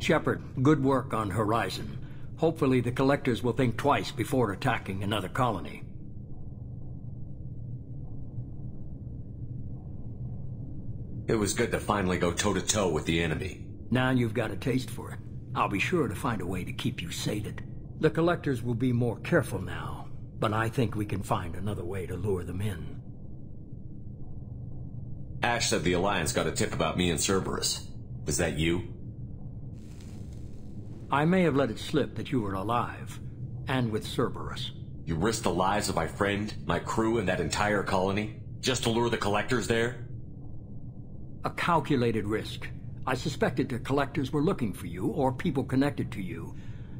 Shepard, good work on Horizon. Hopefully the Collectors will think twice before attacking another colony. It was good to finally go toe-to-toe with the enemy. Now you've got a taste for it. I'll be sure to find a way to keep you sated. The Collectors will be more careful now, but I think we can find another way to lure them in. Ash said the Alliance got a tip about me and Cerberus. Was that you? I may have let it slip that you were alive, and with Cerberus. You risked the lives of my friend, my crew, and that entire colony, just to lure the Collectors there? A calculated risk. I suspected the Collectors were looking for you, or people connected to you.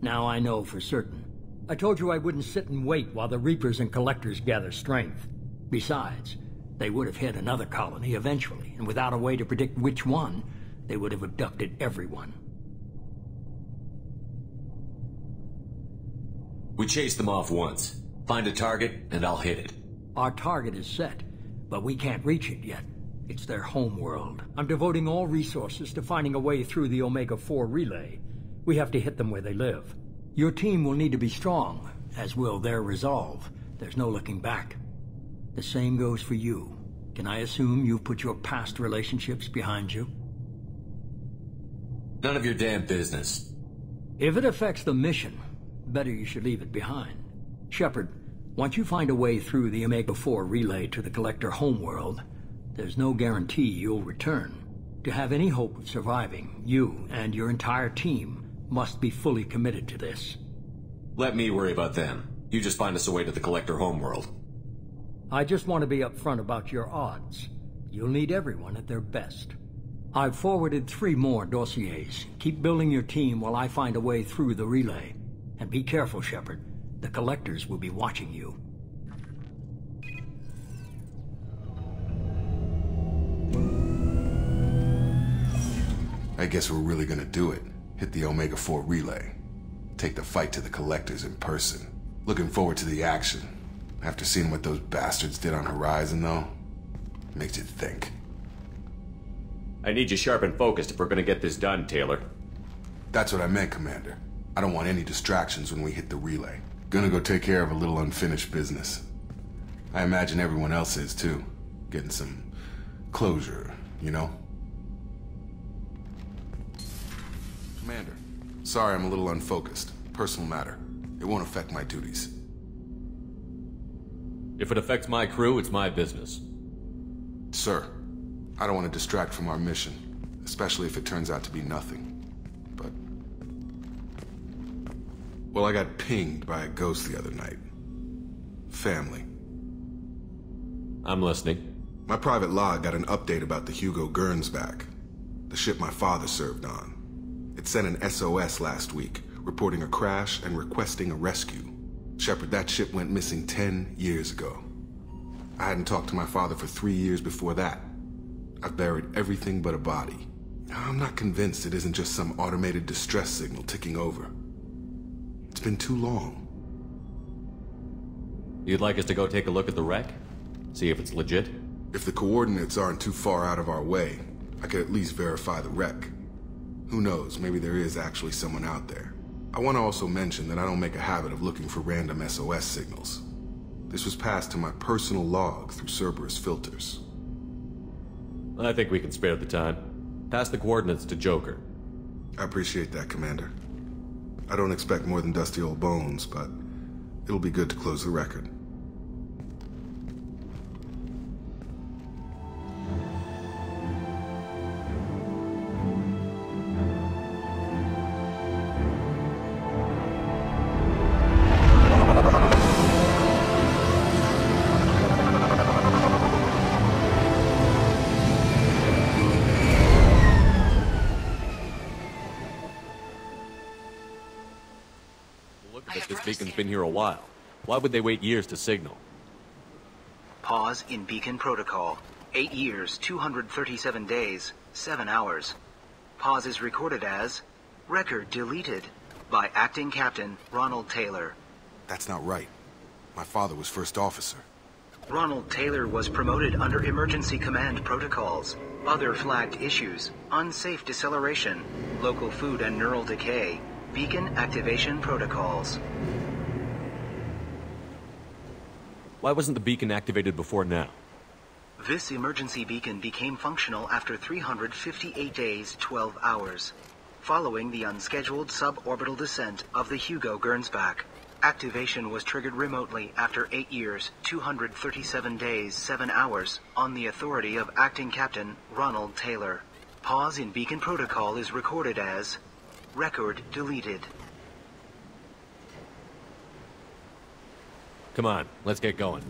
Now I know for certain. I told you I wouldn't sit and wait while the Reapers and Collectors gather strength. Besides, they would have hit another colony eventually, and without a way to predict which one, they would have abducted everyone. We chased them off once. Find a target, and I'll hit it. Our target is set, but we can't reach it yet. It's their home world. I'm devoting all resources to finding a way through the Omega-4 relay. We have to hit them where they live. Your team will need to be strong, as will their resolve. There's no looking back. The same goes for you. Can I assume you've put your past relationships behind you? None of your damn business. If it affects the mission, better you should leave it behind. Shepard, once you find a way through the Omega-4 relay to the Collector homeworld, there's no guarantee you'll return. To have any hope of surviving, you and your entire team must be fully committed to this. Let me worry about them. You just find us a way to the Collector homeworld. I just want to be upfront about your odds. You'll need everyone at their best. I've forwarded 3 more dossiers. Keep building your team while I find a way through the relay. And be careful, Shepard. The Collectors will be watching you. I guess we're really gonna do it. Hit the Omega-4 relay. Take the fight to the Collectors in person. Looking forward to the action. After seeing what those bastards did on Horizon, though, makes you think. I need you sharp and focused if we're gonna get this done, Taylor. That's what I meant, Commander. I don't want any distractions when we hit the relay. Gonna go take care of a little unfinished business. I imagine everyone else is, too. Getting some closure, you know? Commander, sorry I'm a little unfocused. Personal matter. It won't affect my duties. If it affects my crew, it's my business. Sir, I don't want to distract from our mission, especially if it turns out to be nothing. But... well, I got pinged by a ghost the other night. Family. I'm listening. My private log got an update about the Hugo Gurns back. The ship my father served on. It sent an SOS last week, reporting a crash and requesting a rescue. Shepard, that ship went missing 10 years ago. I hadn't talked to my father for 3 years before that. I've buried everything but a body. I'm not convinced it isn't just some automated distress signal ticking over. It's been too long. You'd like us to go take a look at the wreck? See if it's legit? If the coordinates aren't too far out of our way, I could at least verify the wreck. Who knows, maybe there is actually someone out there. I want to also mention that I don't make a habit of looking for random SOS signals. This was passed to my personal log through Cerberus filters. I think we can spare the time. Pass the coordinates to Joker. I appreciate that, Commander. I don't expect more than dusty old bones, but it'll be good to close the record. This beacon's been here a while. Why would they wait years to signal? Pause in beacon protocol. 8 years, 237 days, 7 hours. Pause is recorded as record deleted by Acting Captain Ronald Taylor. That's not right. My father was first officer. Ronald Taylor was promoted under emergency command protocols. Other flagged issues: unsafe deceleration, local food and neural decay, beacon activation protocols. Why wasn't the beacon activated before now? This emergency beacon became functional after 358 days, 12 hours, following the unscheduled suborbital descent of the Hugo Gernsback. Activation was triggered remotely after 8 years, 237 days, 7 hours, on the authority of Acting Captain Ronald Taylor. Pause in beacon protocol is recorded as record deleted. Come on, let's get going.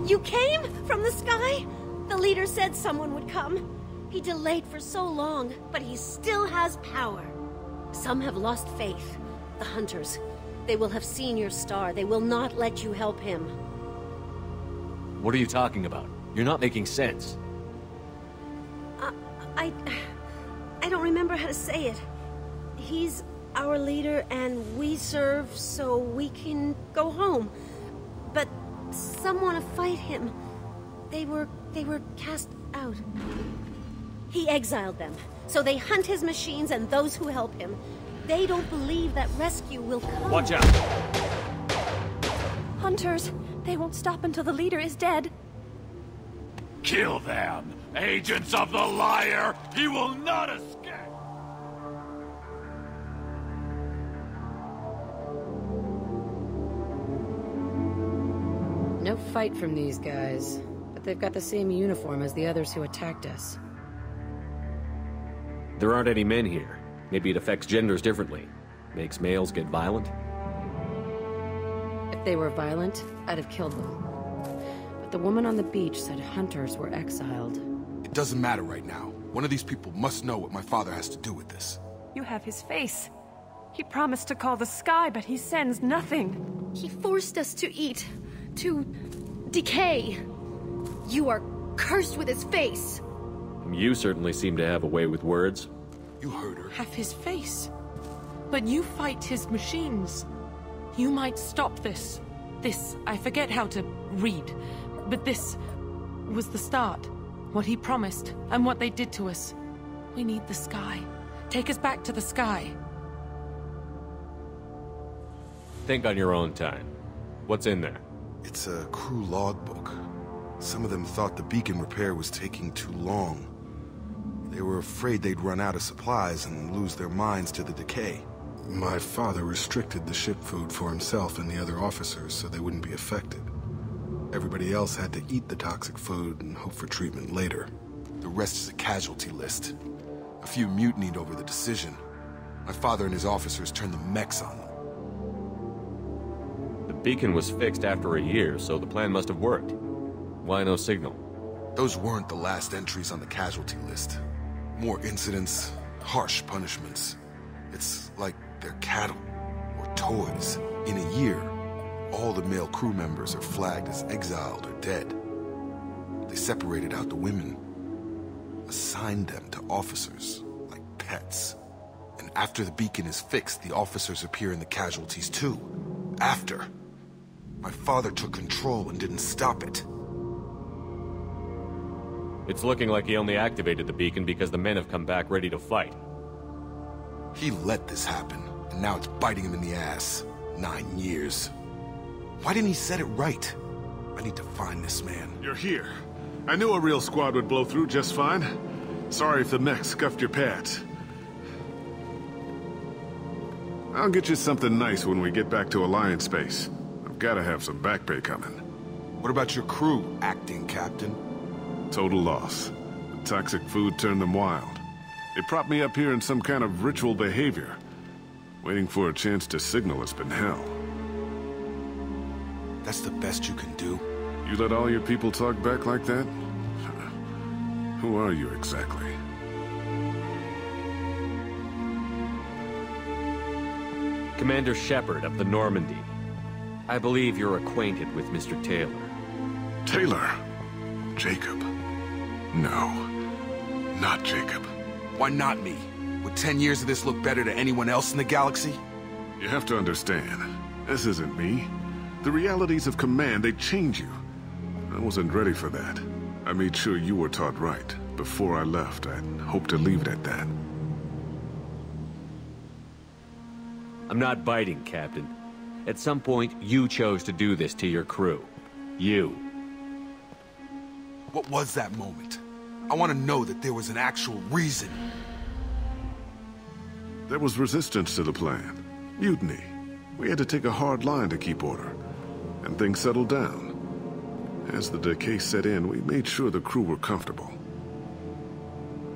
You came from the sky? The leader said someone would come. He delayed for so long, but he still has power. Some have lost faith. The hunters. They will have seen your star. They will not let you help him. What are you talking about? You're not making sense. I don't remember how to say it. He's our leader and we serve so we can go home. But some want to fight him. They were cast out. He exiled them, so they hunt his machines and those who help him. They don't believe that rescue will come. Watch out! Hunters, they won't stop until the leader is dead. Kill them! Agents of the liar! He will not escape! No fight from these guys, but they've got the same uniform as the others who attacked us. There aren't any men here. Maybe it affects genders differently. Makes males get violent? If they were violent, I'd have killed them. But the woman on the beach said hunters were exiled. It doesn't matter right now. One of these people must know what my father has to do with this. You have his face. He promised to call the sky, but he sends nothing. He forced us to eat, to decay. You are cursed with his face. You certainly seem to have a way with words. You heard her. Have his face. But you fight his machines. You might stop this. This, I forget how to read. But this was the start. What he promised, and what they did to us. We need the sky. Take us back to the sky. Think on your own time. What's in there? It's a crew logbook. Some of them thought the beacon repair was taking too long. They were afraid they'd run out of supplies and lose their minds to the decay. My father restricted the ship food for himself and the other officers so they wouldn't be affected. Everybody else had to eat the toxic food and hope for treatment later. The rest is a casualty list. A few mutinied over the decision. My father and his officers turned the mechs on them. The beacon was fixed after a year, so the plan must have worked. Why no signal? Those weren't the last entries on the casualty list. More incidents, harsh punishments. It's like they're cattle, or toys. In a year, all the male crew members are flagged as exiled or dead. They separated out the women, assigned them to officers, like pets. And after the beacon is fixed, the officers appear in the casualties too. After. My father took control and didn't stop it. It's looking like he only activated the beacon because the men have come back ready to fight. He let this happen, and now it's biting him in the ass. 9 years. Why didn't he set it right? I need to find this man. You're here. I knew a real squad would blow through just fine. Sorry if the mech scuffed your pads. I'll get you something nice when we get back to Alliance space. I've gotta have some back pay coming. What about your crew, acting captain? Total loss. The toxic food turned them wild. They propped me up here in some kind of ritual behavior. Waiting for a chance to signal has been hell. That's the best you can do? You let all your people talk back like that? Who are you exactly? Commander Shepard of the Normandy. I believe you're acquainted with Mr. Taylor. Taylor? Jacob? No. Not Jacob. Why not me? Would 10 years of this look better to anyone else in the galaxy? You have to understand, this isn't me. The realities of command, they change you. I wasn't ready for that. I made sure you were taught right. Before I left, I'd hoped to leave it at that. I'm not biting, Captain. At some point, you chose to do this to your crew. You. What was that moment? I want to know that there was an actual reason. There was resistance to the plan. Mutiny. We had to take a hard line to keep order. And things settled down. As the decay set in, we made sure the crew were comfortable.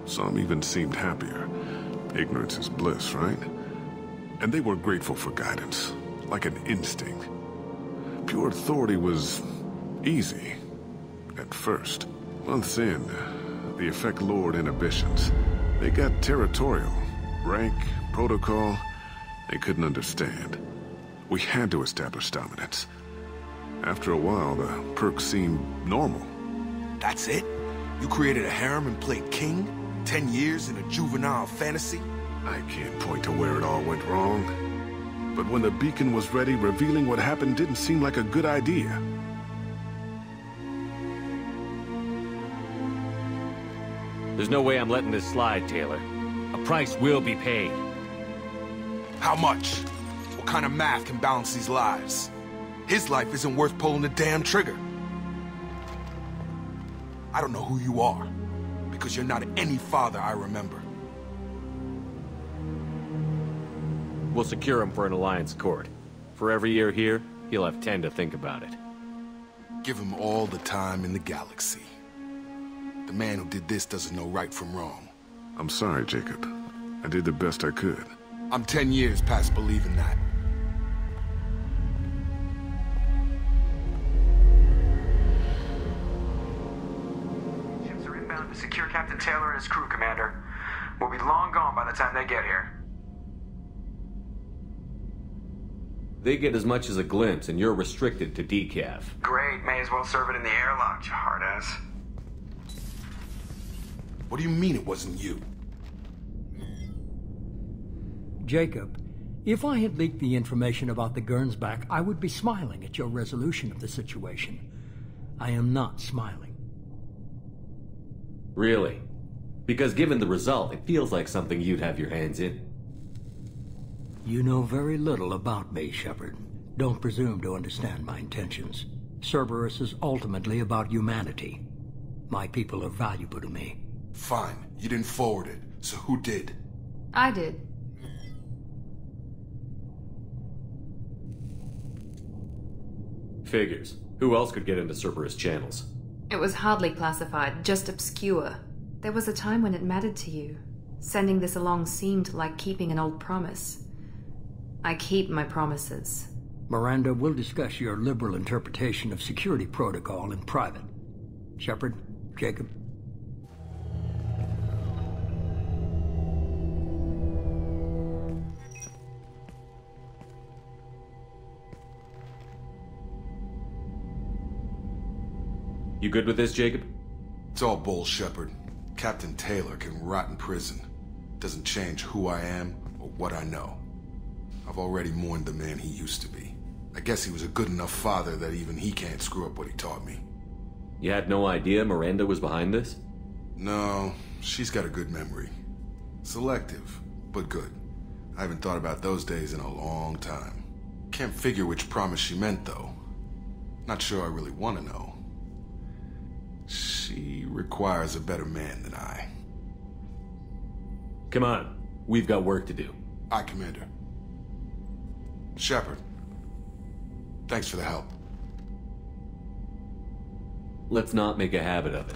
Some even seemed happier. Ignorance is bliss, right? And they were grateful for guidance, like an instinct. Pure authority was easy, at first. Months in, the effect lowered inhibitions. They got territorial. Rank, protocol, they couldn't understand. We had to establish dominance. After a while, the perks seemed normal. That's it? You created a harem and played king? 10 years in a juvenile fantasy? I can't point to where it all went wrong. But when the beacon was ready, revealing what happened didn't seem like a good idea. There's no way I'm letting this slide, Taylor. A price will be paid. How much? What kind of math can balance these lives? His life isn't worth pulling the damn trigger. I don't know who you are, because you're not any father I remember. We'll secure him for an alliance court. For every year here, he'll have 10 to think about it. Give him all the time in the galaxy. The man who did this doesn't know right from wrong. I'm sorry, Jacob. I did the best I could. I'm 10 years past believing that. Ships are inbound to secure Captain Taylor and his crew, Commander. We'll be long gone by the time they get here. They get as much as a glimpse, and you're restricted to decaf. Great, may as well serve it in the airlock, you hard-ass. What do you mean it wasn't you? Jacob, if I had leaked the information about the Gernsback, I would be smiling at your resolution of the situation. I am not smiling. Really? Because given the result, it feels like something you'd have your hands in. You know very little about me, Shepard. Don't presume to understand my intentions. Cerberus is ultimately about humanity. My people are valuable to me. Fine. You didn't forward it. So who did? I did. Figures. Who else could get into Cerberus channels? It was hardly classified, just obscure. There was a time when it mattered to you. Sending this along seemed like keeping an old promise. I keep my promises. Miranda, we'll discuss your liberal interpretation of security protocol in private. Shepard, Jacob. You good with this, Jacob? It's all bull, Shepard. Captain Taylor can rot in prison. Doesn't change who I am or what I know. I've already mourned the man he used to be. I guess he was a good enough father that even he can't screw up what he taught me. You had no idea Miranda was behind this? No, she's got a good memory. Selective, but good. I haven't thought about those days in a long time. Can't figure which promise she meant, though. Not sure I really want to know. She requires a better man than I. Come on. We've got work to do. Aye, Commander. Shepard. Thanks for the help. Let's not make a habit of it.